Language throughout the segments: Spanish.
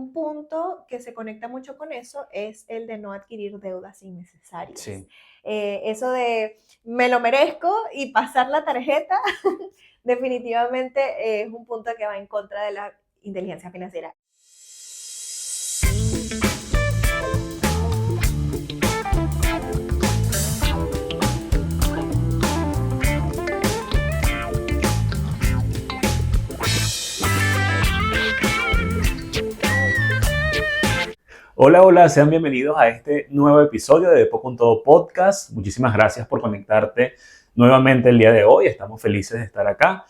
un punto que se conecta mucho con eso es el de no adquirir deudas innecesarias. Sí. Eso de me lo merezco y pasar la tarjeta, definitivamente es un punto que va en contra de la inteligencia financiera. Hola, hola, sean bienvenidos a este nuevo episodio de Depo con Todo Podcast. Muchísimas gracias por conectarte nuevamente el día de hoy. Estamos felices de estar acá.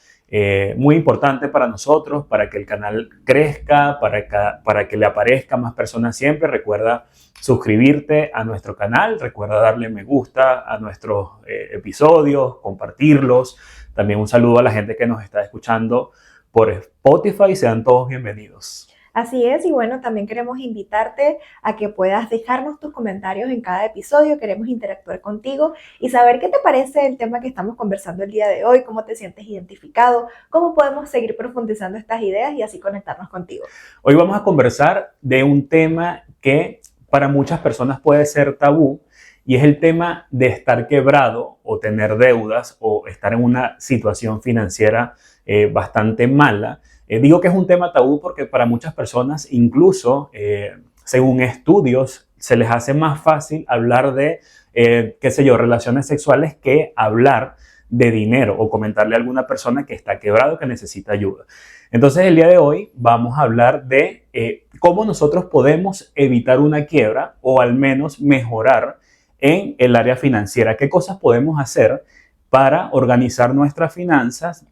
Muy importante para nosotros, para que el canal crezca, para que le aparezca más personas siempre. Recuerda suscribirte a nuestro canal, recuerda darle me gusta a nuestros episodios, compartirlos. También un saludo a la gente que nos está escuchando por Spotify. Sean todos bienvenidos. Así es, y bueno, también queremos invitarte a que puedas dejarnos tus comentarios en cada episodio, queremos interactuar contigo y saber qué te parece el tema que estamos conversando el día de hoy, cómo te sientes identificado, cómo podemos seguir profundizando estas ideas y así conectarnos contigo. Hoy vamos a conversar de un tema que para muchas personas puede ser tabú y es el tema de estar quebrado o tener deudas o estar en una situación financiera bastante mala. Digo que es un tema tabú porque para muchas personas, incluso según estudios, se les hace más fácil hablar de, qué sé yo, relaciones sexuales que hablar de dinero o comentarle a alguna persona que está quebrado, que necesita ayuda. Entonces, el día de hoy vamos a hablar de cómo nosotros podemos evitar una quiebra o al menos mejorar en el área financiera. ¿Qué cosas podemos hacer para organizar nuestras finanzas?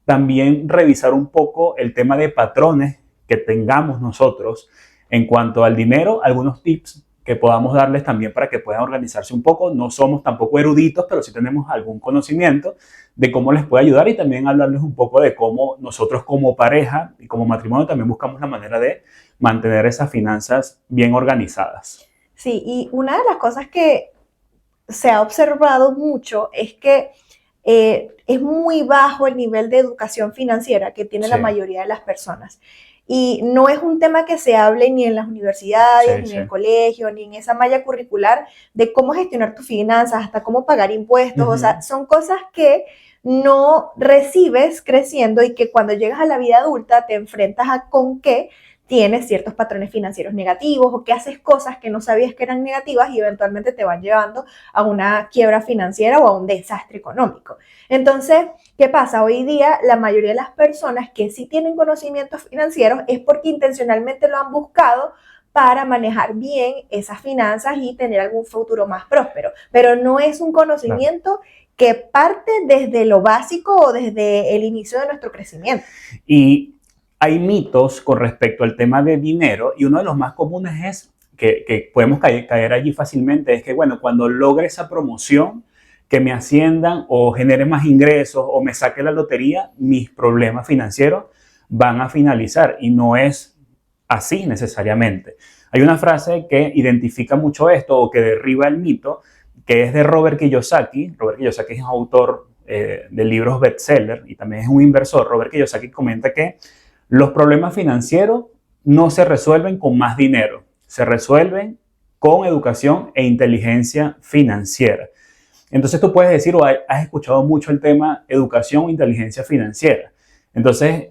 También revisar un poco el tema de patrones que tengamos nosotros en cuanto al dinero, algunos tips que podamos darles también para que puedan organizarse un poco. No somos tampoco eruditos, pero sí tenemos algún conocimiento de cómo les puede ayudar y también hablarles un poco de cómo nosotros como pareja y como matrimonio también buscamos la manera de mantener esas finanzas bien organizadas. Sí, y una de las cosas que se ha observado mucho es que es muy bajo el nivel de educación financiera que tiene la mayoría de las personas. Y no es un tema que se hable ni en las universidades, ni en el colegio, ni en esa malla curricular de cómo gestionar tus finanzas, hasta cómo pagar impuestos. O sea, son cosas que no recibes creciendo y que cuando llegas a la vida adulta te enfrentas a con qué tienes ciertos patrones financieros negativos o que haces cosas que no sabías que eran negativas y eventualmente te van llevando a una quiebra financiera o a un desastre económico. Entonces, ¿qué pasa? Hoy día la mayoría de las personas que sí tienen conocimientos financieros es porque intencionalmente lo han buscado para manejar bien esas finanzas y tener algún futuro más próspero, pero no es un conocimiento que parte desde lo básico o desde el inicio de nuestro crecimiento. Y hay mitos con respecto al tema de dinero y uno de los más comunes es que podemos caer allí fácilmente, es que, bueno, cuando logre esa promoción, que me asciendan o genere más ingresos o me saque la lotería, mis problemas financieros van a finalizar y no es así necesariamente. Hay una frase que identifica mucho esto o que derriba el mito, que es de Robert Kiyosaki. Robert Kiyosaki es un autor de libros bestseller y también es un inversor. Robert Kiyosaki comenta que los problemas financieros no se resuelven con más dinero, se resuelven con educación e inteligencia financiera. Entonces tú puedes decir o has escuchado mucho el tema educación o inteligencia financiera. Entonces,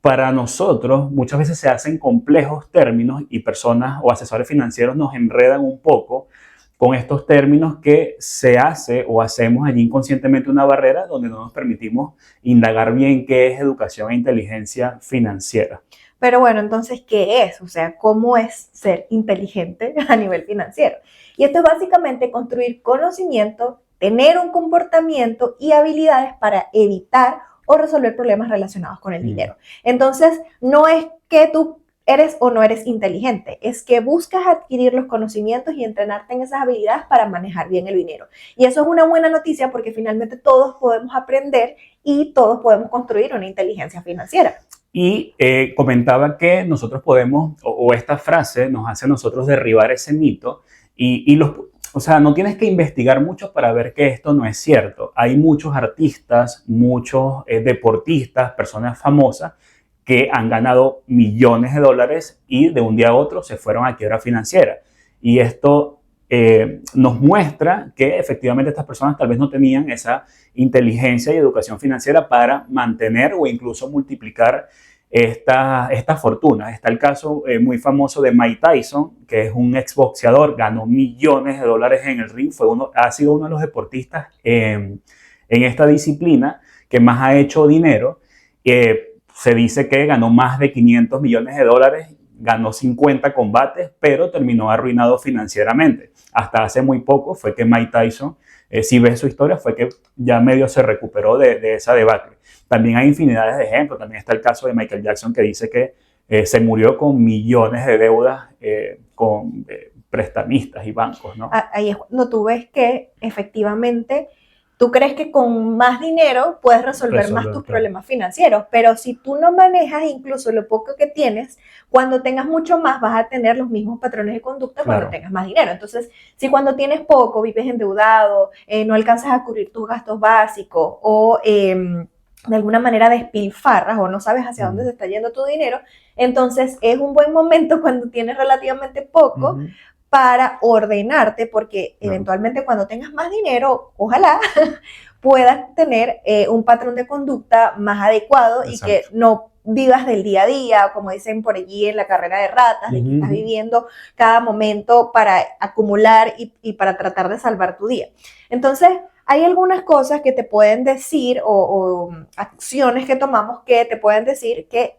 para nosotros muchas veces se hacen complejos términos y personas o asesores financieros nos enredan un poco con estos términos que se hace o hacemos allí inconscientemente una barrera donde no nos permitimos indagar bien qué es educación e inteligencia financiera. Pero bueno, entonces, ¿qué es? O sea, ¿cómo es ser inteligente a nivel financiero? Y esto es básicamente construir conocimiento, tener un comportamiento y habilidades para evitar o resolver problemas relacionados con el dinero. Entonces, no es que tú eres o no eres inteligente, es que buscas adquirir los conocimientos y entrenarte en esas habilidades para manejar bien el dinero. Y eso es una buena noticia porque finalmente todos podemos aprender y todos podemos construir una inteligencia financiera. Y comentaba que nosotros podemos, o esta frase nos hace a nosotros derribar ese mito o sea, no tienes que investigar mucho para ver que esto no es cierto. Hay muchos artistas, muchos deportistas, personas famosas que han ganado millones de dólares y de un día a otro se fueron a quiebra financiera. Y esto nos muestra que efectivamente estas personas tal vez no tenían esa inteligencia y educación financiera para mantener o incluso multiplicar estas fortunas. Está el caso muy famoso de Mike Tyson, que es un exboxeador, ganó millones de dólares en el ring, ha sido uno de los deportistas en esta disciplina que más ha hecho dinero. Se dice que ganó más de 500 millones de dólares, ganó 50 combates, pero terminó arruinado financieramente. Hasta hace muy poco fue que Mike Tyson, si ves su historia, fue que ya medio se recuperó de esa debacle. También hay infinidades de ejemplos. También está el caso de Michael Jackson, que dice que se murió con millones de deudas con prestamistas y bancos, ¿no? Ahí es cuando tú ves que efectivamente tú crees que con más dinero puedes resolver más tus problemas financieros, pero si tú no manejas incluso lo poco que tienes, cuando tengas mucho más vas a tener los mismos patrones de conducta cuando tengas más dinero. Entonces, si cuando tienes poco vives endeudado, no alcanzas a cubrir tus gastos básicos o de alguna manera despilfarras o no sabes hacia dónde se está yendo tu dinero, entonces es un buen momento cuando tienes relativamente poco para ordenarte, porque eventualmente cuando tengas más dinero, ojalá puedas tener un patrón de conducta más adecuado. Exacto. Y que no vivas del día a día, como dicen por allí en la carrera de ratas, de que estás viviendo cada momento para acumular y para tratar de salvar tu día. Entonces, hay algunas cosas que te pueden decir o acciones que tomamos que te pueden decir que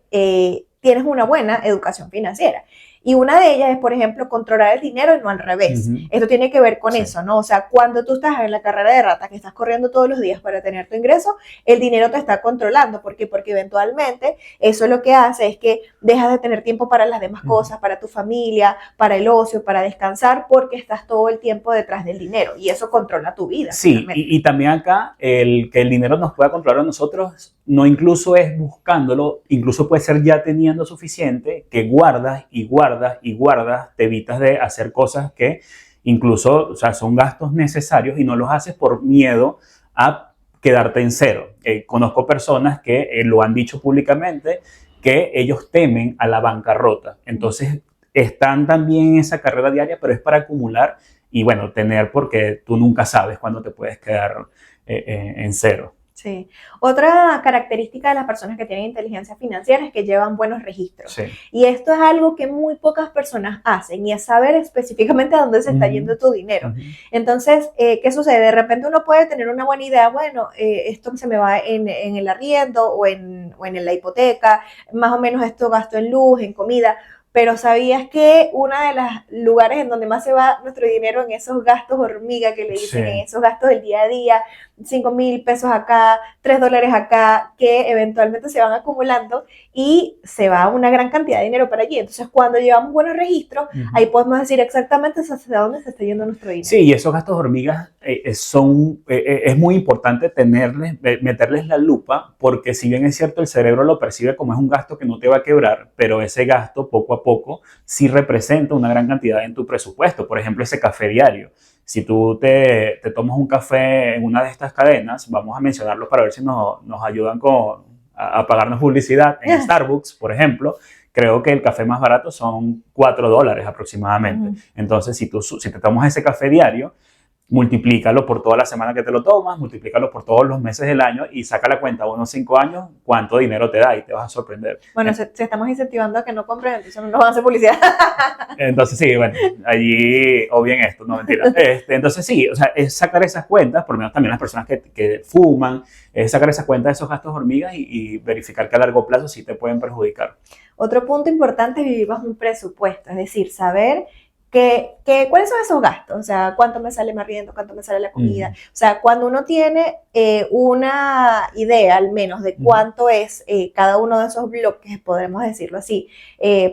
tienes una buena educación financiera. Y una de ellas es, por ejemplo, controlar el dinero y no al revés. Esto tiene que ver con eso, ¿no? O sea, cuando tú estás en la carrera de ratas, que estás corriendo todos los días para tener tu ingreso, el dinero te está controlando. ¿Por qué? Porque eventualmente eso lo que hace es que dejas de tener tiempo para las demás cosas, para tu familia, para el ocio, para descansar, porque estás todo el tiempo detrás del dinero. Y eso controla tu vida. Sí, y también acá que el dinero nos pueda controlar a nosotros, no incluso es buscándolo, incluso puede ser ya teniendo suficiente, que guardas y guardas y guardas, te evitas de hacer cosas que incluso, o sea, son gastos necesarios y no los haces por miedo a quedarte en cero. Conozco personas que lo han dicho públicamente, que ellos temen a la bancarrota. Entonces, están también en esa carrera diaria, pero es para acumular y, bueno, tener, porque tú nunca sabes cuándo te puedes quedar en cero. Sí. Otra característica de las personas que tienen inteligencia financiera es que llevan buenos registros. Sí. Y esto es algo que muy pocas personas hacen, y es saber específicamente a dónde se está yendo tu dinero. Entonces, ¿qué sucede? De repente uno puede tener una buena idea, bueno, esto se me va en el arriendo o en la hipoteca, más o menos esto gasto en luz, en comida. Pero ¿sabías que uno de los lugares en donde más se va nuestro dinero en esos gastos hormiga que le dicen, en esos gastos del día a día, 5,000 pesos acá, $3 acá, que eventualmente se van acumulando y se va una gran cantidad de dinero para allí? Entonces, cuando llevamos buenos registros, ahí podemos decir exactamente hacia dónde se está yendo nuestro dinero. Sí, y esos gastos hormigas es muy importante meterles la lupa, porque si bien es cierto, el cerebro lo percibe como es un gasto que no te va a quebrar, pero ese gasto poco a poco sí representa una gran cantidad en tu presupuesto. Por ejemplo, ese café diario. Si tú te tomas un café en una de estas cadenas, vamos a mencionarlos para ver si nos ayudan a pagarnos publicidad. En Starbucks, por ejemplo, creo que el café más barato son $4 aproximadamente. Entonces, si te tomas ese café diario, multiplícalo por toda la semana que te lo tomas, multiplícalo por todos los meses del año y saca la cuenta a unos 5 años cuánto dinero te da y te vas a sorprender. Bueno, si estamos incentivando a que no compren, entonces no nos van a hacer publicidad. Entonces sí, bueno, allí obvien esto, no mentira. Entonces sí, o sea, es sacar esas cuentas, por lo menos también las personas que fuman, es sacar esas cuentas de esos gastos hormigas y verificar que a largo plazo sí te pueden perjudicar. Otro punto importante es vivir bajo un presupuesto, es decir, saber ¿cuáles son esos gastos? O sea, ¿cuánto me sale mi arriendo? ¿Cuánto me sale la comida? O sea, cuando uno tiene una idea al menos de cuánto es cada uno de esos bloques, podemos decirlo así,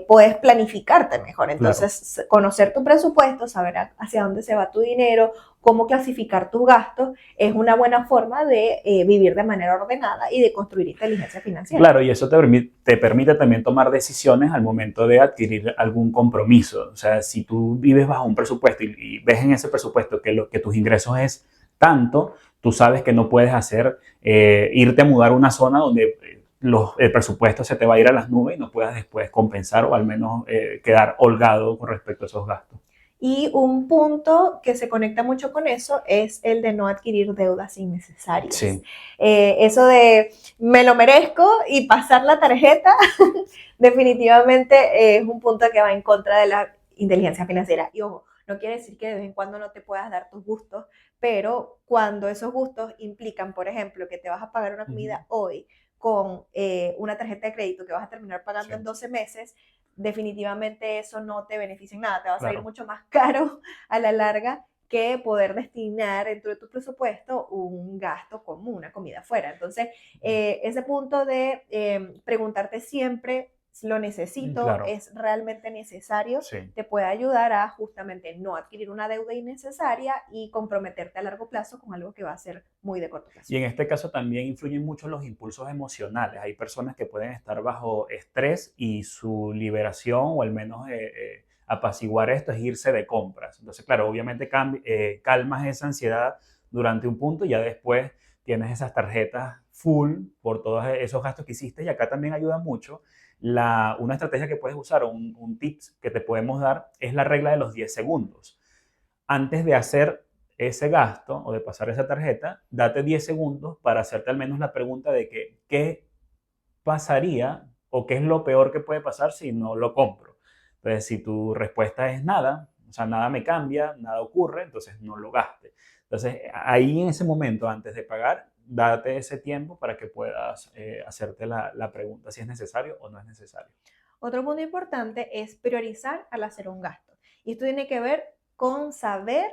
puedes planificarte mejor. Entonces, conocer tu presupuesto, saber hacia dónde se va tu dinero, cómo clasificar tus gastos, es una buena forma de vivir de manera ordenada y de construir inteligencia financiera. Claro, y eso te permite también tomar decisiones al momento de adquirir algún compromiso. O sea, si tú vives bajo un presupuesto y ves en ese presupuesto que tus ingresos es tanto, tú sabes que no puedes irte a mudar a una zona donde el presupuesto se te va a ir a las nubes y no puedas después compensar o al menos quedar holgado con respecto a esos gastos. Y un punto que se conecta mucho con eso es el de no adquirir deudas innecesarias. Sí. Eso de me lo merezco y pasar la tarjeta definitivamente es un punto que va en contra de la inteligencia financiera. Y ojo, no quiere decir que de vez en cuando no te puedas dar tus gustos, pero cuando esos gustos implican, por ejemplo, que te vas a pagar una comida hoy con una tarjeta de crédito que vas a terminar pagando en 12 meses, definitivamente eso no te beneficia en nada, te va a salir mucho más caro a la larga que poder destinar dentro de tu presupuesto un gasto común, una comida afuera. Entonces, ese punto de preguntarte siempre si lo necesito, es realmente necesario, te puede ayudar a justamente no adquirir una deuda innecesaria y comprometerte a largo plazo con algo que va a ser muy de corto plazo. Y en este caso también influyen mucho los impulsos emocionales. Hay personas que pueden estar bajo estrés y su liberación, o al menos apaciguar esto, es irse de compras. Entonces, claro, obviamente calmas esa ansiedad durante un punto y ya después tienes esas tarjetas full por todos esos gastos que hiciste. Y acá también ayuda mucho una estrategia que puedes usar, un tips que te podemos dar, es la regla de los 10 segundos. Antes de hacer ese gasto o de pasar esa tarjeta, date 10 segundos para hacerte al menos la pregunta de qué pasaría o qué es lo peor que puede pasar si no lo compro. Entonces, si tu respuesta es nada, o sea, nada me cambia, nada ocurre, entonces no lo gaste. Entonces, ahí en ese momento, antes de pagar, date ese tiempo para que puedas hacerte la pregunta si es necesario o no es necesario. Otro punto importante es priorizar al hacer un gasto. Y esto tiene que ver con saber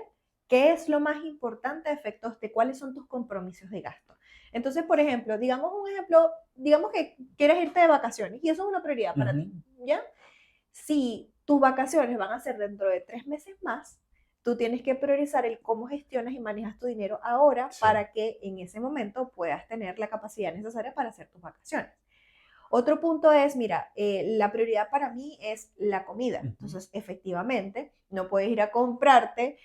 qué es lo más importante a efectos de cuáles son tus compromisos de gasto. Entonces, por ejemplo, digamos que quieres irte de vacaciones y eso es una prioridad para ti, ¿ya? Si tus vacaciones van a ser dentro de 3 meses más, tú tienes que priorizar el cómo gestionas y manejas tu dinero ahora para que en ese momento puedas tener la capacidad necesaria para hacer tus vacaciones. Otro punto es, mira, la prioridad para mí es la comida. Entonces, efectivamente, no puedes ir a comprarte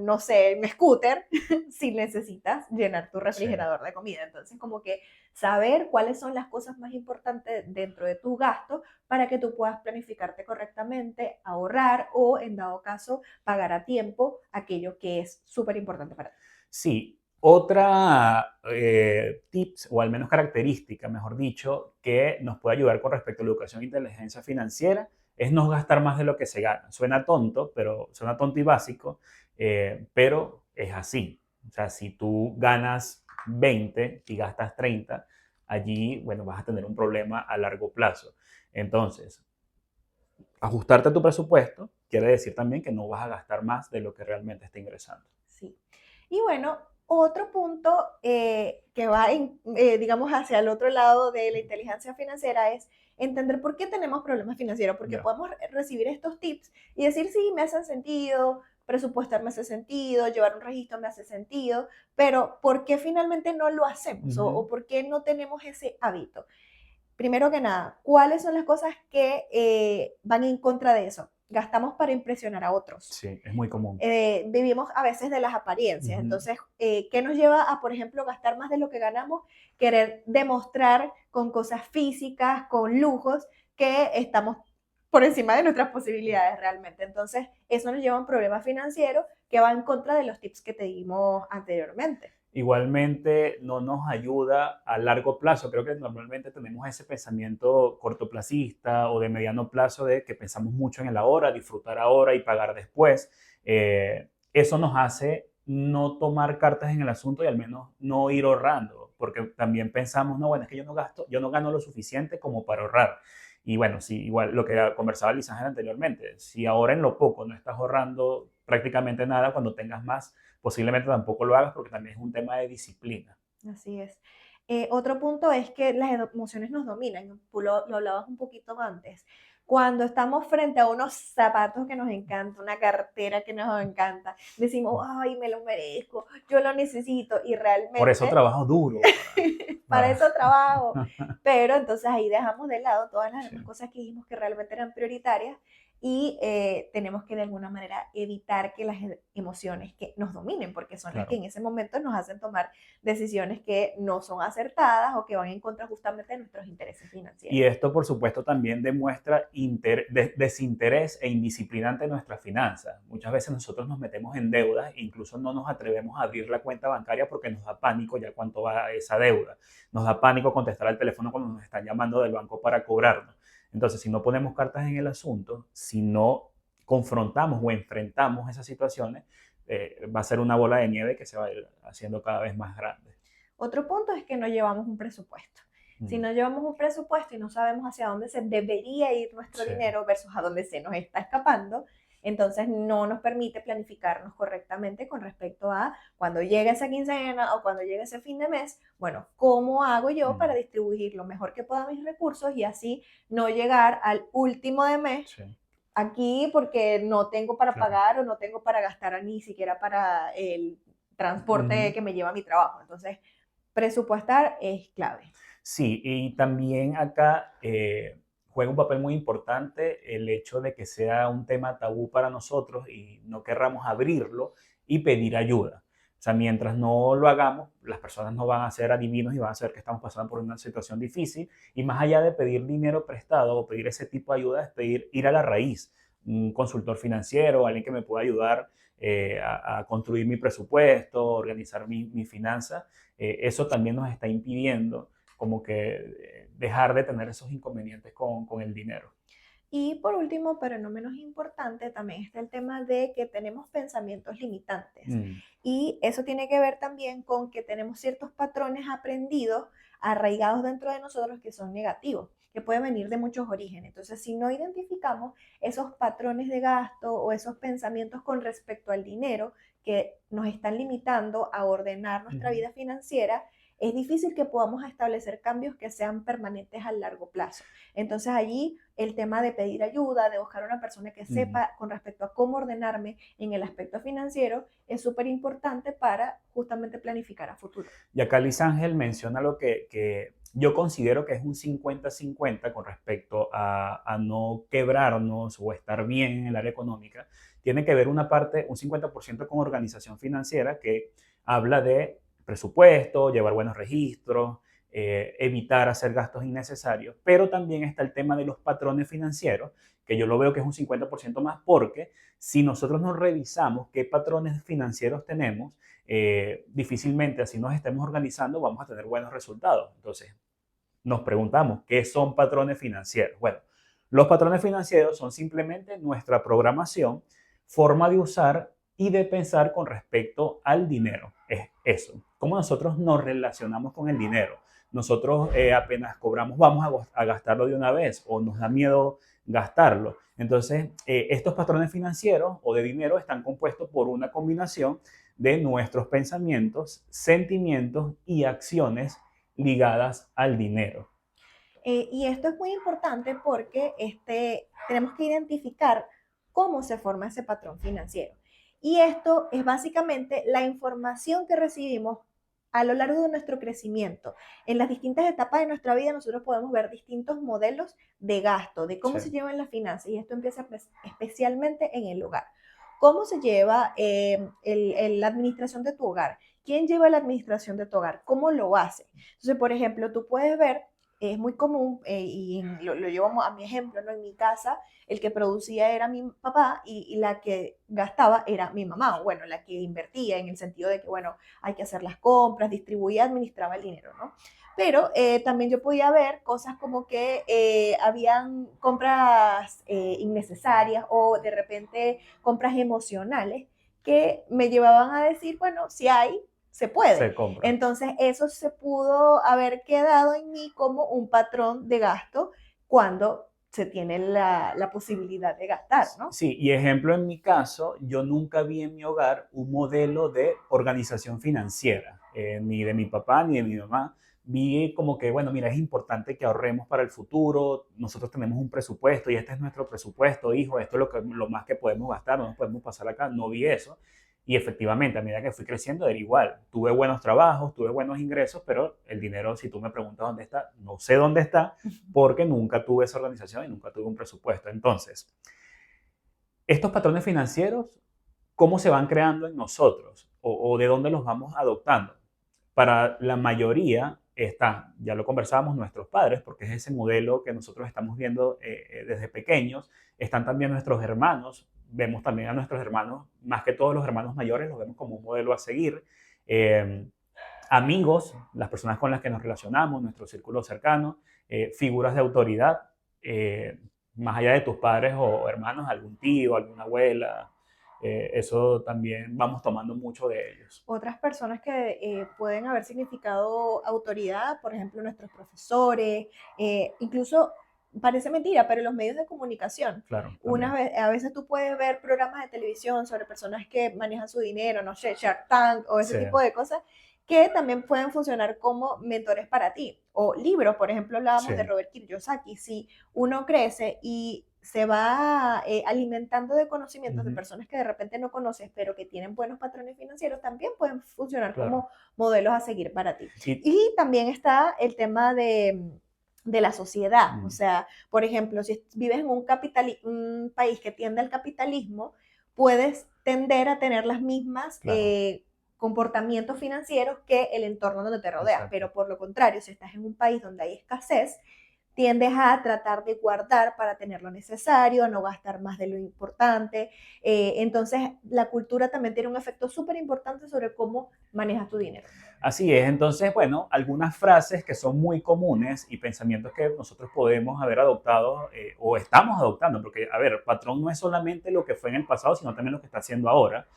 no sé, un scooter si necesitas llenar tu refrigerador de comida. Entonces, como que saber cuáles son las cosas más importantes dentro de tu gasto para que tú puedas planificarte correctamente, ahorrar o, en dado caso, pagar a tiempo aquello que es súper importante para ti. Sí. Otra tips, o al menos característica, mejor dicho, que nos puede ayudar con respecto a la educación e inteligencia financiera es no gastar más de lo que se gana. Suena tonto y básico, pero es así. O sea, si tú ganas 20 y gastas 30, allí, bueno, vas a tener un problema a largo plazo. Entonces, ajustarte a tu presupuesto quiere decir también que no vas a gastar más de lo que realmente está ingresando. Sí. Y bueno, otro punto que va, digamos, hacia el otro lado de la inteligencia financiera es entender por qué tenemos problemas financieros, porque podemos recibir estos tips y decir, sí, me hacen sentido, presupuestar me hace sentido, llevar un registro me hace sentido, pero ¿por qué finalmente no lo hacemos? ¿O por qué no tenemos ese hábito? Primero que nada, ¿cuáles son las cosas que van en contra de eso? Gastamos para impresionar a otros. Sí, es muy común. Vivimos a veces de las apariencias. Entonces, ¿qué nos lleva a, por ejemplo, gastar más de lo que ganamos? Querer demostrar con cosas físicas, con lujos, que estamos por encima de nuestras posibilidades realmente. Entonces, eso nos lleva a un problema financiero que va en contra de los tips que te dimos anteriormente. Igualmente no nos ayuda a largo plazo. Creo que normalmente tenemos ese pensamiento cortoplacista o de mediano plazo de que pensamos mucho en el ahora, disfrutar ahora y pagar después. Eso nos hace no tomar cartas en el asunto y al menos no ir ahorrando, porque también pensamos, no, bueno, es que yo no gano lo suficiente como para ahorrar. Y bueno, sí, igual lo que conversaba Lisángel anteriormente, si ahora en lo poco no estás ahorrando prácticamente nada, cuando tengas más, posiblemente tampoco lo hagas porque también es un tema de disciplina. Así es. Otro punto es que las emociones nos dominan, tú lo hablabas un poquito antes. Cuando estamos frente a unos zapatos que nos encantan, una cartera que nos encanta, decimos, ay, me lo merezco, yo lo necesito y realmente... Por eso trabajo duro. Para eso trabajo. Pero entonces ahí dejamos de lado todas las demás cosas que dijimos que realmente eran prioritarias y tenemos que de alguna manera evitar que las emociones que nos dominen, porque son las que en ese momento nos hacen tomar decisiones que no son acertadas o que van en contra justamente de nuestros intereses financieros. Y esto, por supuesto, también demuestra desinterés e indisciplina ante nuestras finanzas. Muchas veces nosotros nos metemos en deudas e incluso no nos atrevemos a abrir la cuenta bancaria porque nos da pánico ya cuánto va esa deuda. Nos da pánico contestar al teléfono cuando nos están llamando del banco para cobrarnos. Entonces, si no ponemos cartas en el asunto, si no confrontamos o enfrentamos esas situaciones, va a ser una bola de nieve que se va a ir haciendo cada vez más grande. Otro punto es que no llevamos un presupuesto. Si no llevamos un presupuesto y no sabemos hacia dónde se debería ir nuestro dinero versus a dónde se nos está escapando, entonces no nos permite planificarnos correctamente con respecto a cuando llegue esa quincena o cuando llegue ese fin de mes, bueno, ¿cómo hago yo para distribuir lo mejor que pueda mis recursos y así no llegar al último de mes aquí porque no tengo para pagar o no tengo para gastar ni siquiera para el transporte que me lleva a mi trabajo? Entonces, presupuestar es clave. Sí, y también acá juega un papel muy importante el hecho de que sea un tema tabú para nosotros y no querramos abrirlo y pedir ayuda. O sea, mientras no lo hagamos, las personas no van a ser adivinos y van a saber que estamos pasando por una situación difícil. Y más allá de pedir dinero prestado o pedir ese tipo de ayuda, es ir a la raíz. Un consultor financiero, alguien que me pueda ayudar a construir mi presupuesto, organizar mi finanza. Eso también nos está impidiendo como que dejar de tener esos inconvenientes con el dinero. Y por último, pero no menos importante, también está el tema de que tenemos pensamientos limitantes. Y eso tiene que ver también con que tenemos ciertos patrones aprendidos, arraigados dentro de nosotros que son negativos, que pueden venir de muchos orígenes. Entonces, si no identificamos esos patrones de gasto o esos pensamientos con respecto al dinero que nos están limitando a ordenar nuestra vida financiera, es difícil que podamos establecer cambios que sean permanentes a largo plazo. Entonces allí el tema de pedir ayuda, de buscar a una persona que sepa con respecto a cómo ordenarme en el aspecto financiero, es súper importante para justamente planificar a futuro. Y acá Liz Ángel menciona lo que yo considero que es un 50-50 con respecto a no quebrarnos o estar bien en el área económica. Tiene que ver una parte, un 50% con organización financiera, que habla de presupuesto, llevar buenos registros, evitar hacer gastos innecesarios, pero también está el tema de los patrones financieros, que yo lo veo que es un 50% más, porque si nosotros no revisamos qué patrones financieros tenemos, difícilmente así nos estemos organizando vamos a tener buenos resultados. Entonces, nos preguntamos, ¿qué son patrones financieros? Bueno, los patrones financieros son simplemente nuestra programación, forma de usar y de pensar con respecto al dinero. Es eso. ¿Cómo nosotros nos relacionamos con el dinero? Nosotros apenas cobramos, vamos a gastarlo de una vez o nos da miedo gastarlo. Entonces, estos patrones financieros o de dinero están compuestos por una combinación de nuestros pensamientos, sentimientos y acciones ligadas al dinero. Y esto es muy importante porque tenemos que identificar cómo se forma ese patrón financiero. Y esto es básicamente la información que recibimos a lo largo de nuestro crecimiento. En las distintas etapas de nuestra vida nosotros podemos ver distintos modelos de gasto, de cómo se llevan las finanzas, y esto empieza especialmente en el hogar. ¿Cómo se lleva la administración de tu hogar? ¿Quién lleva la administración de tu hogar? ¿Cómo lo hace? Entonces, por ejemplo, tú puedes ver, es muy común, y lo llevamos a mi ejemplo, ¿no? En mi casa, el que producía era mi papá y la que gastaba era mi mamá, bueno, la que invertía en el sentido de que, bueno, hay que hacer las compras, distribuía, administraba el dinero, ¿no? Pero también yo podía ver cosas como que habían compras innecesarias o de repente compras emocionales que me llevaban a decir, bueno, si hay, se puede. Se compra. Entonces eso se pudo haber quedado en mí como un patrón de gasto cuando se tiene la posibilidad de gastar, ¿no? Sí, y ejemplo en mi caso, yo nunca vi en mi hogar un modelo de organización financiera, ni de mi papá ni de mi mamá. Vi como que, bueno, mira, es importante que ahorremos para el futuro, nosotros tenemos un presupuesto y este es nuestro presupuesto, hijo, esto es lo más que podemos gastar, no nos podemos pasar acá, no vi eso. Y efectivamente, a medida que fui creciendo era igual. Tuve buenos trabajos, tuve buenos ingresos, pero el dinero, si tú me preguntas dónde está, no sé dónde está, porque nunca tuve esa organización y nunca tuve un presupuesto. Entonces, estos patrones financieros, ¿cómo se van creando en nosotros? O de dónde los vamos adoptando? Para la mayoría está, ya lo conversábamos, nuestros padres, porque es ese modelo que nosotros estamos viendo desde pequeños. Están también nuestros hermanos. Vemos también a nuestros hermanos, más que todos los hermanos mayores, los vemos como un modelo a seguir. Eh, Amigos, las personas con las que nos relacionamos, nuestro círculo cercano, figuras de autoridad, más allá de tus padres o hermanos, algún tío, alguna abuela, eso también vamos tomando mucho de ellos. Otras personas que pueden haber significado autoridad, por ejemplo, nuestros profesores, incluso parece mentira, pero los medios de comunicación. Claro, Una también. vez, a veces tú puedes ver programas de televisión sobre personas que manejan su dinero, no sé, Shark Tank o ese Sí, tipo de cosas, que también pueden funcionar como mentores para ti. O libros, por ejemplo, sí. hablábamos de Robert Kiyosaki. Si uno crece y se va alimentando de conocimientos de personas que de repente no conoces, pero que tienen buenos patrones financieros, también pueden funcionar Claro. como modelos a seguir para ti. Y, Y también está el tema de la sociedad. O mm, sea, por ejemplo, si vives en un país que tiende al capitalismo, puedes tender a tener las mismas claro, comportamientos financieros que el entorno donde te rodea. exacto. Pero por lo contrario, si estás en un país donde hay escasez, tiendes a tratar de guardar para tener lo necesario, a no gastar más de lo importante. Entonces, la cultura también tiene un efecto súper importante sobre cómo manejas tu dinero. Así es, entonces, bueno, algunas frases que son muy comunes y pensamientos que nosotros podemos haber adoptado o estamos adoptando, porque, a ver, patrón no es solamente lo que fue en el pasado, sino también lo que está haciendo ahora.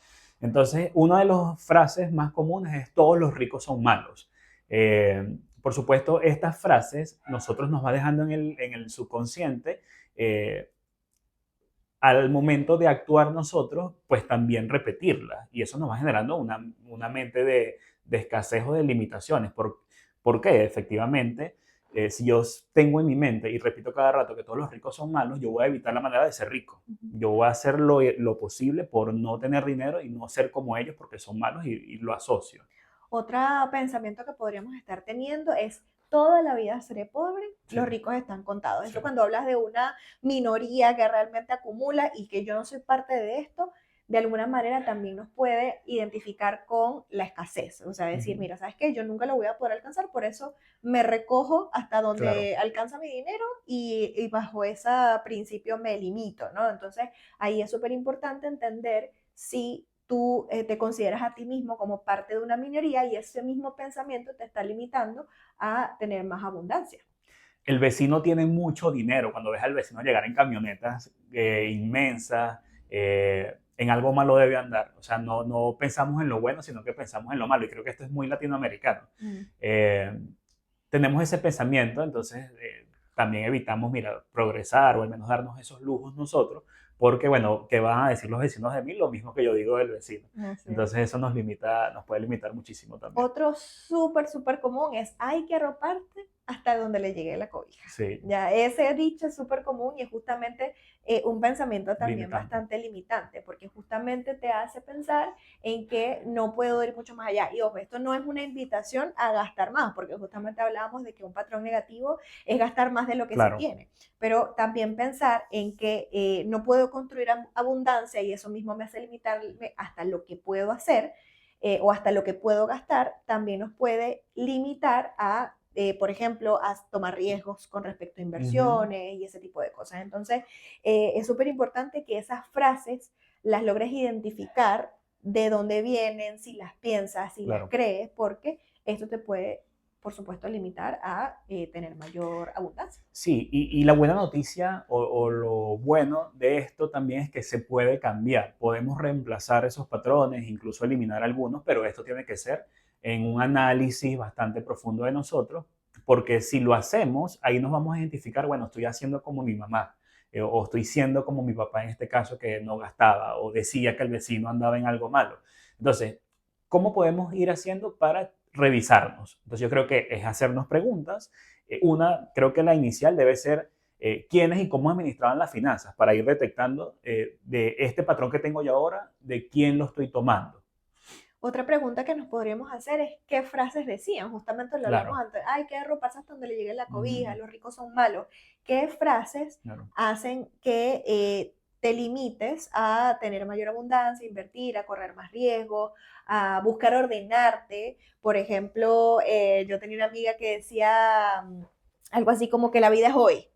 Entonces, una de las frases más comunes es todos los ricos son malos. Por supuesto, estas frases nosotros nos va dejando en el subconsciente. Al momento de actuar nosotros, pues también repetirlas. Y eso nos va generando una mente de escasez o de limitaciones. ¿Por qué? Efectivamente, si yo tengo en mi mente y repito cada rato que todos los ricos son malos, yo voy a evitar la manera de ser rico. Yo voy a hacer lo posible por no tener dinero y no ser como ellos porque son malos y lo asocio. Otro pensamiento que podríamos estar teniendo es toda la vida seré pobre, Sí, los ricos están contados. sí, Eso cuando hablas de una minoría que realmente acumula y que yo no soy parte de esto, de alguna manera también nos puede identificar con la escasez. O sea, decir, ujú, mira, ¿sabes qué? Yo nunca lo voy a poder alcanzar, por eso me recojo hasta claro. donde alcanza mi dinero y bajo ese principio me limito, ¿no? Entonces, ahí es súper importante entender si tú te consideras a ti mismo como parte de una minoría y ese mismo pensamiento te está limitando a tener más abundancia. El vecino tiene mucho dinero. Cuando ves al vecino llegar en camionetas inmensas, en algo malo debe andar. O sea, no pensamos en lo bueno, sino que pensamos en lo malo. Y creo que esto es muy latinoamericano. Mm. Eh, Tenemos ese pensamiento, entonces también evitamos, mira, progresar o al menos darnos esos lujos nosotros, porque bueno, ¿qué van a decir los vecinos de mí? Lo mismo que yo digo del vecino. Así es. Entonces eso nos limita, nos puede limitar muchísimo también. Otro súper, súper común es hay que arroparte hasta donde le llegue la cobija. Sí, Ya ese dicho es súper común y es justamente un pensamiento también limitante. bastante limitante, porque justamente te hace pensar en que no puedo ir mucho más allá. Y ojo, esto no es una invitación a gastar más, porque justamente hablábamos de que un patrón negativo es gastar más de lo que se Claro, tiene, pero también pensar en que no puedo construir abundancia y eso mismo me hace limitarme hasta lo que puedo hacer o hasta lo que puedo gastar, también nos puede limitar a, por ejemplo, a tomar riesgos con respecto a ujú, inversiones y ese tipo de cosas. Entonces, es súper importante que esas frases las logres identificar de dónde vienen, si las piensas, si las claro. crees, porque esto te puede, por supuesto, limitar a tener mayor abundancia. Sí, y la buena noticia o lo bueno de esto también es que se puede cambiar. Podemos reemplazar esos patrones, incluso eliminar algunos, pero esto tiene que ser en un análisis bastante profundo de nosotros, porque si lo hacemos, ahí nos vamos a identificar, bueno, estoy haciendo como mi mamá, o estoy siendo como mi papá en este caso que no gastaba o decía que el vecino andaba en algo malo. Entonces, ¿cómo podemos ir haciendo para revisarnos? Entonces yo creo que es hacernos preguntas. Una, creo que la inicial debe ser quiénes y cómo administraban las finanzas para ir detectando de este patrón que tengo yo ahora, de quién lo estoy tomando. Otra pregunta que nos podríamos hacer es qué frases decían, justamente lo hablamos Claro. antes, ay, que arroparse hasta donde le llegue la cobija, Mm, los ricos son malos. ¿Qué frases claro. hacen que te limites a tener mayor abundancia, invertir, a correr más riesgo, a buscar ordenarte. Por ejemplo, yo tenía una amiga que decía algo así como que la vida es hoy.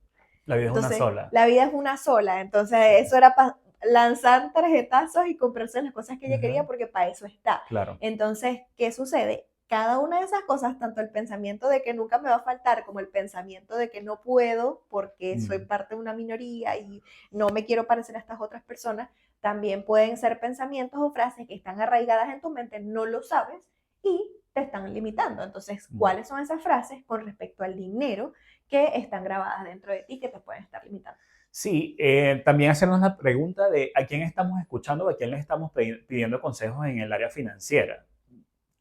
La vida es una Entonces, sola. la vida es una sola. Entonces, Sí. eso era para lanzar tarjetazos y comprarse las cosas que ella quería Ujú, porque para eso está. claro. Entonces, ¿qué sucede? Cada una de esas cosas, tanto el pensamiento de que nunca me va a faltar como el pensamiento de que no puedo porque soy Mm, parte de una minoría y no me quiero parecer a estas otras personas, también pueden ser pensamientos o frases que están arraigadas en tu mente, no lo sabes y te están limitando. Entonces, mm. ¿cuáles son esas frases con respecto al dinero que están grabadas dentro de ti que te pueden estar limitando? Sí, también hacernos la pregunta de a quién estamos escuchando o a quién le estamos pidiendo consejos en el área financiera.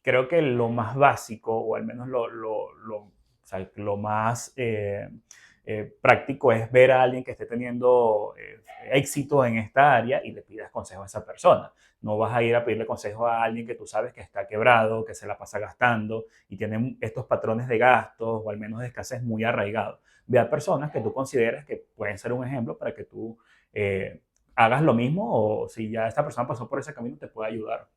Creo que lo más básico, o al menos o sea, lo más práctico es ver a alguien que esté teniendo éxito en esta área y le pidas consejo a esa persona. No vas a ir a pedirle consejo a alguien que tú sabes que está quebrado, que se la pasa gastando y tiene estos patrones de gastos o al menos de escasez muy arraigados. Ve a personas que tú consideres que pueden ser un ejemplo para que tú hagas lo mismo o si ya esta persona pasó por ese camino te puede ayudar.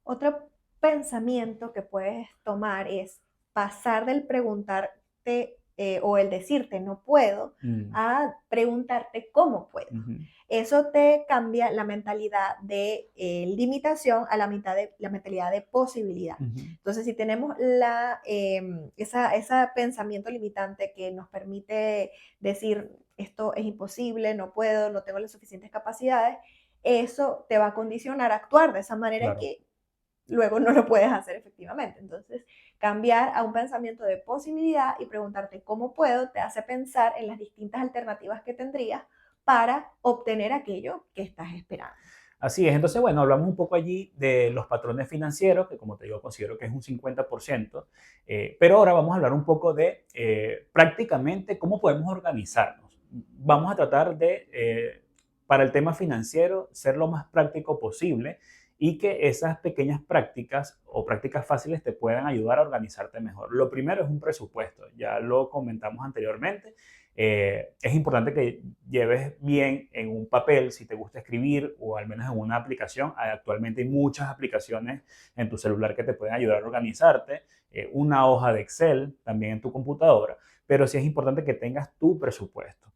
Otro pensamiento que puedes tomar es pasar del preguntarte o el decirte no puedo Mm, a preguntarte cómo puedo. ujú, Eso te cambia la mentalidad de limitación a la mentalidad de posibilidad. ujú. Entonces, si tenemos ese pensamiento limitante que nos permite decir esto es imposible, no puedo, no tengo las suficientes capacidades, eso te va a condicionar a actuar de esa manera Claro. que luego no lo puedes hacer efectivamente. Entonces, cambiar a un pensamiento de posibilidad y preguntarte cómo puedo te hace pensar en las distintas alternativas que tendrías para obtener aquello que estás esperando. Así es. Entonces, bueno, hablamos un poco allí de los patrones financieros, que como te digo, considero que es un 50%, pero ahora vamos a hablar un poco de prácticamente cómo podemos organizarnos. Vamos a tratar de, para el tema financiero, ser lo más práctico posible y que esas pequeñas prácticas o prácticas fáciles te puedan ayudar a organizarte mejor. Lo primero es un presupuesto, ya lo comentamos anteriormente. Es importante que lleves bien en un papel, si te gusta escribir o al menos en una aplicación. Actualmente hay muchas aplicaciones en tu celular que te pueden ayudar a organizarte, una hoja de Excel también en tu computadora, pero sí es importante que tengas tu presupuesto.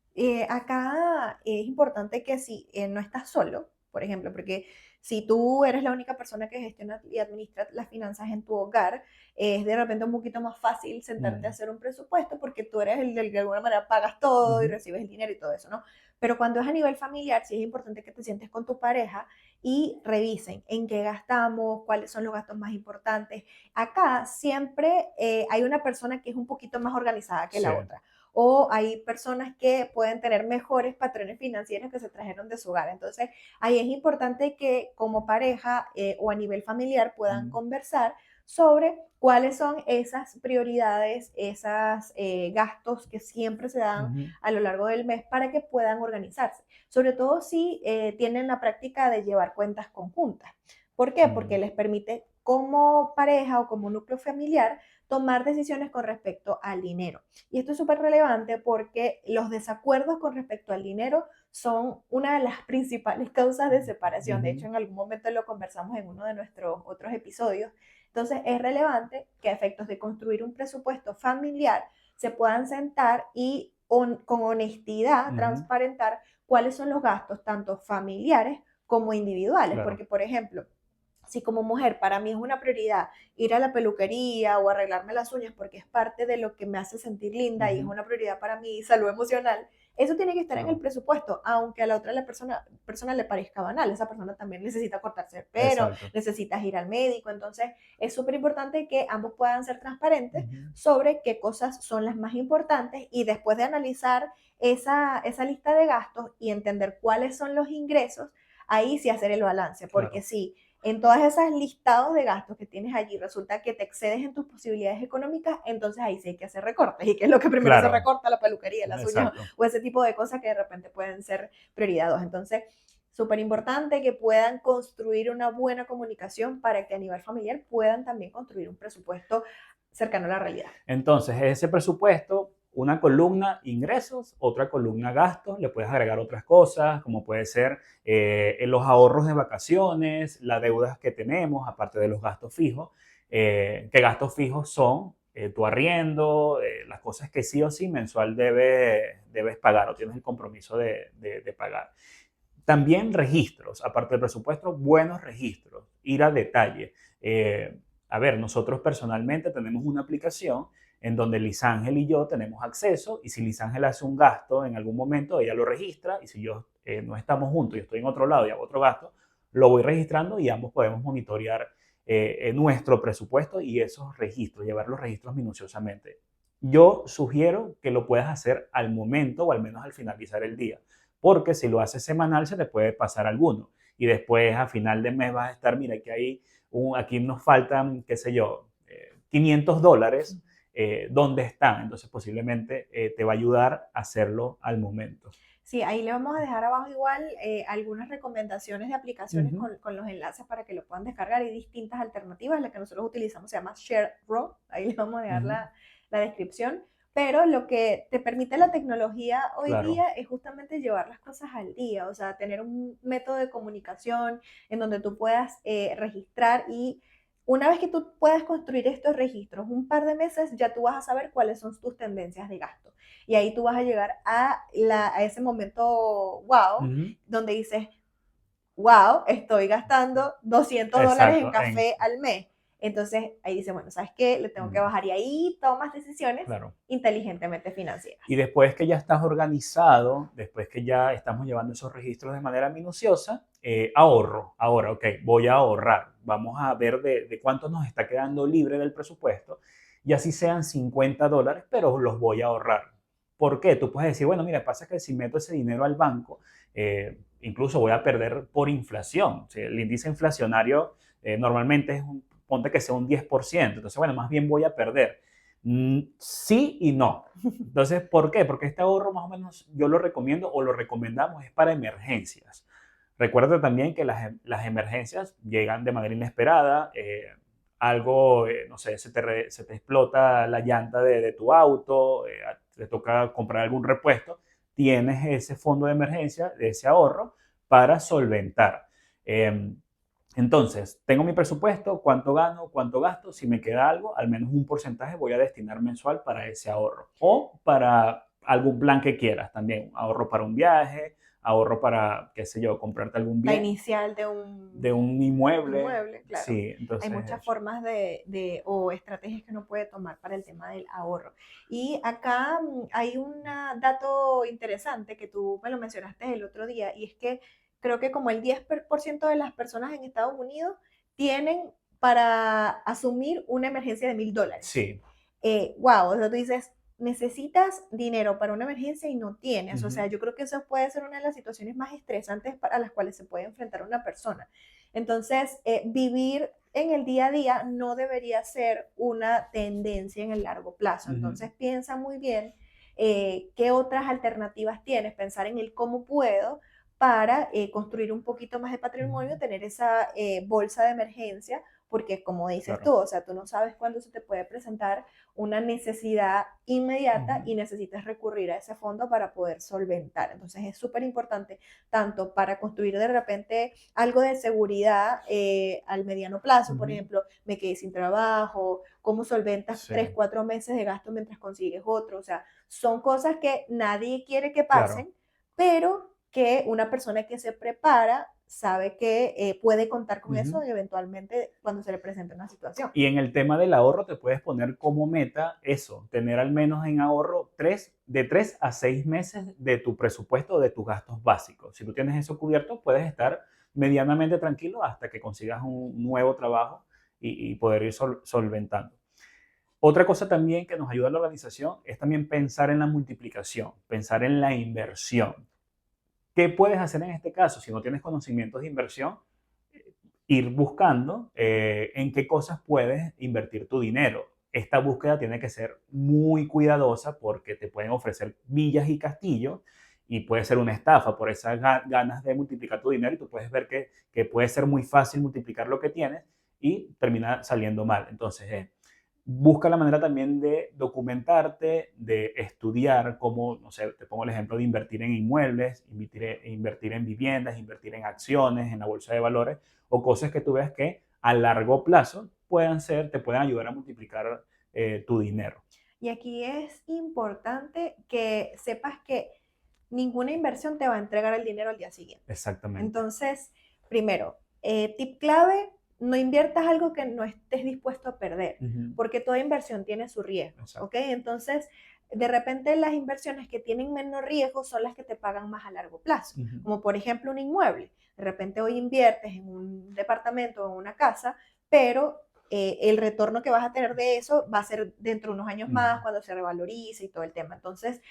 Acá es importante que si no estás solo, por ejemplo, porque si tú eres la única persona que gestiona y administra las finanzas en tu hogar, es de repente un poquito más fácil sentarte a Mm, hacer un presupuesto porque tú eres el del que de alguna manera pagas todo y ujú, recibes el dinero y todo eso, ¿no? Pero cuando es a nivel familiar, sí es importante que te sientes con tu pareja y revisen en qué gastamos, cuáles son los gastos más importantes. Acá siempre hay una persona que es un poquito más organizada que sí. la otra o hay personas que pueden tener mejores patrones financieros que se trajeron de su hogar. Entonces, ahí es importante que como pareja o a nivel familiar puedan Mm, conversar sobre cuáles son esas prioridades, esos gastos que siempre se dan ujú, a lo largo del mes para que puedan organizarse. Sobre todo si tienen la práctica de llevar cuentas conjuntas. ¿Por qué? Porque mm, les permite como pareja o como núcleo familiar tomar decisiones con respecto al dinero. Y esto es súper relevante porque los desacuerdos con respecto al dinero son una de las principales causas de separación. De ujú, hecho, en algún momento lo conversamos en uno de nuestros otros episodios. Entonces, es relevante que a efectos de construir un presupuesto familiar se puedan sentar y con honestidad ujú, transparentar cuáles son los gastos, tanto familiares como individuales. claro. Porque, por ejemplo, si como mujer para mí es una prioridad ir a la peluquería o arreglarme las uñas porque es parte de lo que me hace sentir linda y es Ujú, una prioridad para mi salud emocional, eso tiene que estar en el claro. presupuesto, aunque a la otra persona le parezca banal, esa persona también necesita cortarse el pelo, Exacto. necesita ir al médico, entonces es súper importante que ambos puedan ser transparentes Ujú, sobre qué cosas son las más importantes y después de analizar esa lista de gastos y entender cuáles son los ingresos, ahí sí hacer el balance, porque claro. si en todas esas listados de gastos que tienes allí resulta que te excedes en tus posibilidades económicas, entonces ahí sí hay que hacer recortes. ¿Y qué es lo que primero se Claro. recorta? La peluquería, las uñas Exacto. o ese tipo de cosas que de repente pueden ser prioridad 2. Entonces, súper importante que puedan construir una buena comunicación para que a nivel familiar puedan también construir un presupuesto cercano a la realidad. Entonces, ese presupuesto una columna ingresos, otra columna gastos, le puedes agregar otras cosas, como puede ser los ahorros de vacaciones, las deudas que tenemos, aparte de los gastos fijos, que gastos fijos son tu arriendo, las cosas que sí o sí mensual debes pagar o tienes el compromiso de pagar. También registros, aparte del presupuesto, buenos registros, ir a detalle. A ver, nosotros personalmente tenemos una aplicación en donde Lisángel y yo tenemos acceso y si Lisángel hace un gasto en algún momento, ella lo registra y si yo no estamos juntos, yo estoy en otro lado y hago otro gasto, lo voy registrando y ambos podemos monitorear nuestro presupuesto y esos registros, llevar los registros minuciosamente. Yo sugiero que lo puedas hacer al momento o al menos al finalizar el día, porque si lo haces semanal se te puede pasar alguno y después a final de mes vas a estar, mira, que aquí nos faltan, qué sé yo, $500, ¿dónde están? Entonces posiblemente te va a ayudar a hacerlo al momento. Sí, ahí le vamos a dejar abajo igual algunas recomendaciones de aplicaciones con los enlaces para que lo puedan descargar. Hay distintas alternativas. La que nosotros utilizamos se llama ShareRow. Ahí le vamos a dejar la descripción. Pero lo que te permite la tecnología hoy día es justamente llevar las cosas al día, o sea, tener un método de comunicación en donde tú puedas registrar y una vez que tú puedas construir estos registros, un par de meses ya tú vas a saber cuáles son tus tendencias de gasto. Y ahí tú vas a llegar a ese momento wow, donde dices, wow, estoy gastando $200 en café al mes. Entonces ahí dice, bueno, ¿sabes qué? Le tengo que bajar y ahí tomas decisiones inteligentemente financieras. Y después que ya estás organizado, después que ya estamos llevando esos registros de manera minuciosa, ahorro. Ahora, ok, voy a ahorrar. Vamos a ver de cuánto nos está quedando libre del presupuesto y así sean $50, pero los voy a ahorrar. ¿Por qué? Tú puedes decir, bueno, mira, pasa que si meto ese dinero al banco, incluso voy a perder por inflación. O sea, el índice inflacionario normalmente es ponte que sea un 10%. Entonces, bueno, más bien voy a perder. Sí y no. Entonces, ¿por qué? Porque este ahorro más o menos yo lo recomiendo o lo recomendamos es para emergencias. Recuerda también que las emergencias llegan de manera inesperada. Algo, no sé, se te explota la llanta de tu auto, te toca comprar algún repuesto. Tienes ese fondo de emergencia, ese ahorro, para solventar. Entonces, tengo mi presupuesto, cuánto gano, cuánto gasto, si me queda algo, al menos un porcentaje voy a destinar mensual para ese ahorro. O para algún plan que quieras también, ahorro para un viaje, ahorro para, qué sé yo, comprarte algún bien. La inicial de un inmueble. Claro. Sí, entonces, hay muchas formas o estrategias que uno puede tomar para el tema del ahorro. Y acá hay un dato interesante que tú me lo mencionaste el otro día, y es que creo que como el 10% de las personas en Estados Unidos tienen para asumir una emergencia de $1,000. Sí. Wow, o sea, tú dices, necesitas dinero para una emergencia y no tienes. O sea, yo creo que eso puede ser una de las situaciones más estresantes para las cuales se puede enfrentar una persona. Entonces, vivir en el día a día no debería ser una tendencia en el largo plazo. Entonces, piensa muy bien qué otras alternativas tienes, pensar en el cómo puedo para construir un poquito más de patrimonio, tener esa bolsa de emergencia, porque como dices tú, o sea, tú no sabes cuándo se te puede presentar una necesidad inmediata y necesitas recurrir a ese fondo para poder solventar. Entonces es súper importante, tanto para construir de repente algo de seguridad al mediano plazo, por ejemplo, me quedé sin trabajo, cómo solventas 3, 4 meses de gasto mientras consigues otro, o sea, son cosas que nadie quiere que pasen, pero que una persona que se prepara sabe que puede contar con eso eventualmente cuando se le presente una situación. Y en el tema del ahorro te puedes poner como meta eso, tener al menos en ahorro de 3 a 6 meses de tu presupuesto o de tus gastos básicos. Si tú tienes eso cubierto, puedes estar medianamente tranquilo hasta que consigas un nuevo trabajo y poder ir solventando. Otra cosa también que nos ayuda a la organización es también pensar en la multiplicación, pensar en la inversión. ¿Qué puedes hacer en este caso? Si no tienes conocimientos de inversión, ir buscando en qué cosas puedes invertir tu dinero. Esta búsqueda tiene que ser muy cuidadosa porque te pueden ofrecer villas y castillos y puede ser una estafa por esas ganas de multiplicar tu dinero y tú puedes ver que puede ser muy fácil multiplicar lo que tienes y termina saliendo mal. Entonces, busca la manera también de documentarte, de estudiar cómo, no sé, te pongo el ejemplo de invertir en inmuebles, invertir en viviendas, invertir en acciones, en la bolsa de valores, o cosas que tú veas que a largo plazo te puedan ayudar a multiplicar tu dinero. Y aquí es importante que sepas que ninguna inversión te va a entregar el dinero al día siguiente. Exactamente. Entonces, primero, tip clave, no inviertas algo que no estés dispuesto a perder, Ujú. porque toda inversión tiene su riesgo, ¿ok? Exacto. Entonces, de repente las inversiones que tienen menos riesgo son las que te pagan más a largo plazo, Ujú. como por ejemplo un inmueble. De repente hoy inviertes en un departamento o en una casa, pero el retorno que vas a tener de eso va a ser dentro de unos años Ujú. más, cuando se revalorice y todo el tema. Entonces,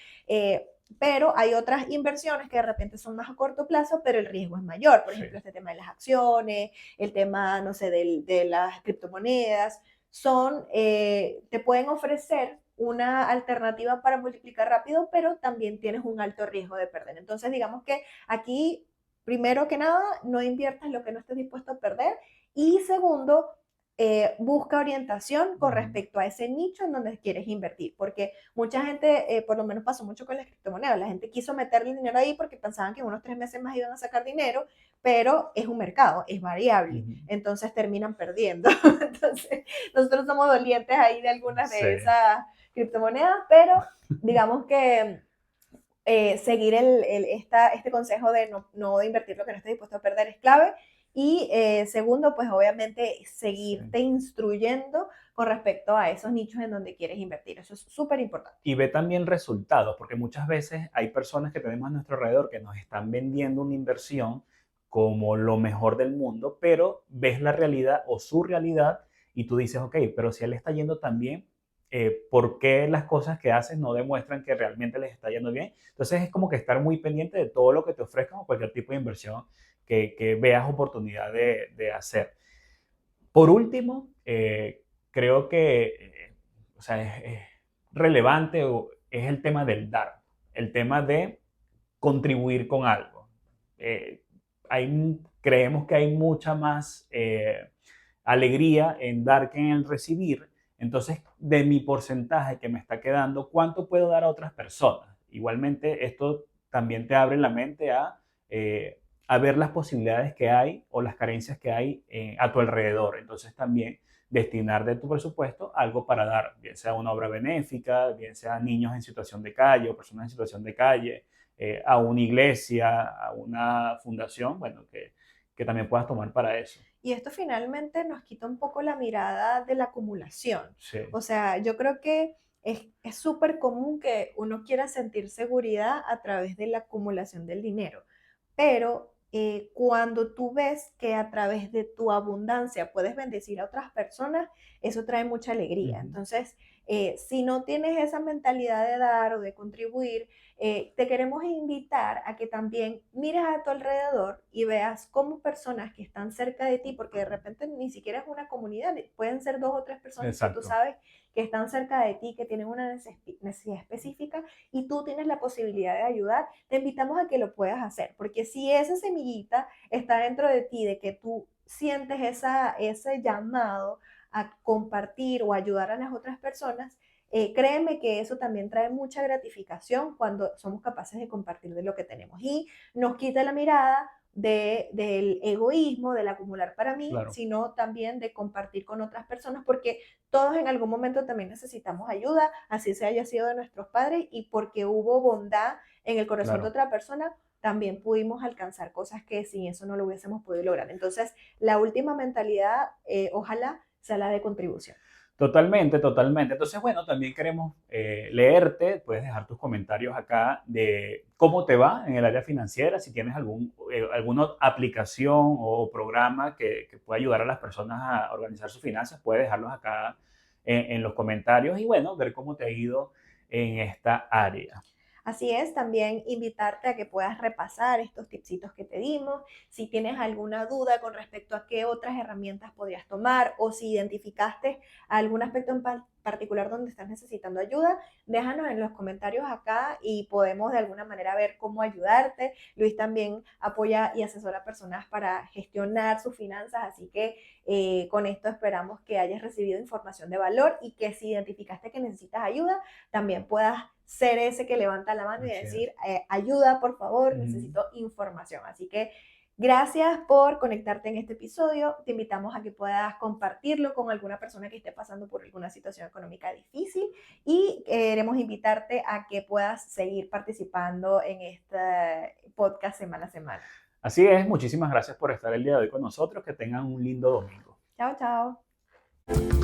pero hay otras inversiones que de repente son más a corto plazo, pero el riesgo es mayor. Por ejemplo, Sí. este tema de las acciones, el tema, no sé, de las criptomonedas, te pueden ofrecer una alternativa para multiplicar rápido, pero también tienes un alto riesgo de perder. Entonces, digamos que aquí, primero que nada, no inviertas lo que no estés dispuesto a perder. Y segundo, busca orientación con Ujú. respecto a ese nicho en donde quieres invertir, porque mucha gente, por lo menos pasó mucho con las criptomonedas, la gente quiso meterle dinero ahí porque pensaban que en unos 3 meses más iban a sacar dinero, pero es un mercado, es variable, Ujú. entonces terminan perdiendo. Entonces, nosotros somos dolientes ahí de algunas Sí. de esas criptomonedas, pero digamos que seguir este consejo de no invertir lo que no estés dispuesto a perder es clave. Y segundo, pues obviamente Sí. seguirte instruyendo con respecto a esos nichos en donde quieres invertir. Eso es súper importante. Y ve también resultados, porque muchas veces hay personas que tenemos a nuestro alrededor que nos están vendiendo una inversión como lo mejor del mundo, pero ves la realidad o su realidad y tú dices, ok, pero si a él le está yendo tan bien, ¿por qué las cosas que haces no demuestran que realmente les está yendo bien? Entonces es como que estar muy pendiente de todo lo que te ofrezcan o cualquier tipo de inversión que veas oportunidad de hacer. Por último, creo que o sea, es relevante o es el tema del dar, el tema de contribuir con algo. Eh, creemos que hay mucha más alegría en dar que en el recibir. Entonces, de mi porcentaje que me está quedando, ¿cuánto puedo dar a otras personas? Igualmente, esto también te abre la mente a ver las posibilidades que hay o las carencias que hay a tu alrededor. Entonces, también destinar de tu presupuesto algo para dar, bien sea una obra benéfica, bien sea niños en situación de calle o personas en situación de calle, a una iglesia, a una fundación, bueno, que también puedas tomar para eso. Y esto finalmente nos quita un poco la mirada de la acumulación. Sí. O sea, yo creo que es súper común que uno quiera sentir seguridad a través de la acumulación del dinero, pero cuando tú ves que a través de tu abundancia puedes bendecir a otras personas, eso trae mucha alegría. Ujú. Entonces, si no tienes esa mentalidad de dar o de contribuir, te queremos invitar a que también mires a tu alrededor y veas cómo personas que están cerca de ti, porque de repente ni siquiera es una comunidad, pueden ser 2 o 3 personas que tú Exacto, sabes que están cerca de ti, que tienen una necesidad específica y tú tienes la posibilidad de ayudar, te invitamos a que lo puedas hacer, porque si esa semillita está dentro de ti, de que tú sientes ese llamado a compartir o ayudar a las otras personas, créeme que eso también trae mucha gratificación cuando somos capaces de compartir de lo que tenemos y nos quita la mirada del egoísmo, del acumular para mí, claro, sino también de compartir con otras personas, porque todos en algún momento también necesitamos ayuda, así se haya sido de nuestros padres y porque hubo bondad en el corazón de claro. otra persona, también pudimos alcanzar cosas que sin eso no lo hubiésemos podido lograr. Entonces, la última mentalidad, ojalá sea la de contribución. Totalmente, totalmente. Entonces, bueno, también queremos leerte, puedes dejar tus comentarios acá de cómo te va en el área financiera, si tienes alguna aplicación o programa que pueda ayudar a las personas a organizar sus finanzas, puedes dejarlos acá en los comentarios y bueno, ver cómo te ha ido en esta área. Así es, también invitarte a que puedas repasar estos tipsitos que te dimos. Si tienes alguna duda con respecto a qué otras herramientas podrías tomar o si identificaste algún aspecto particular donde estás necesitando ayuda, déjanos en los comentarios acá y podemos de alguna manera ver cómo ayudarte. Luis también apoya y asesora a personas para gestionar sus finanzas, así que con esto esperamos que hayas recibido información de valor y que si identificaste que necesitas ayuda, también puedas ser ese que levanta la mano y decir, ayuda, por favor, necesito información. Así que gracias por conectarte en este episodio. Te invitamos a que puedas compartirlo con alguna persona que esté pasando por alguna situación económica difícil y queremos invitarte a que puedas seguir participando en este podcast semana a semana. Así es, muchísimas gracias por estar el día de hoy con nosotros. Que tengan un lindo domingo. Chao, chao.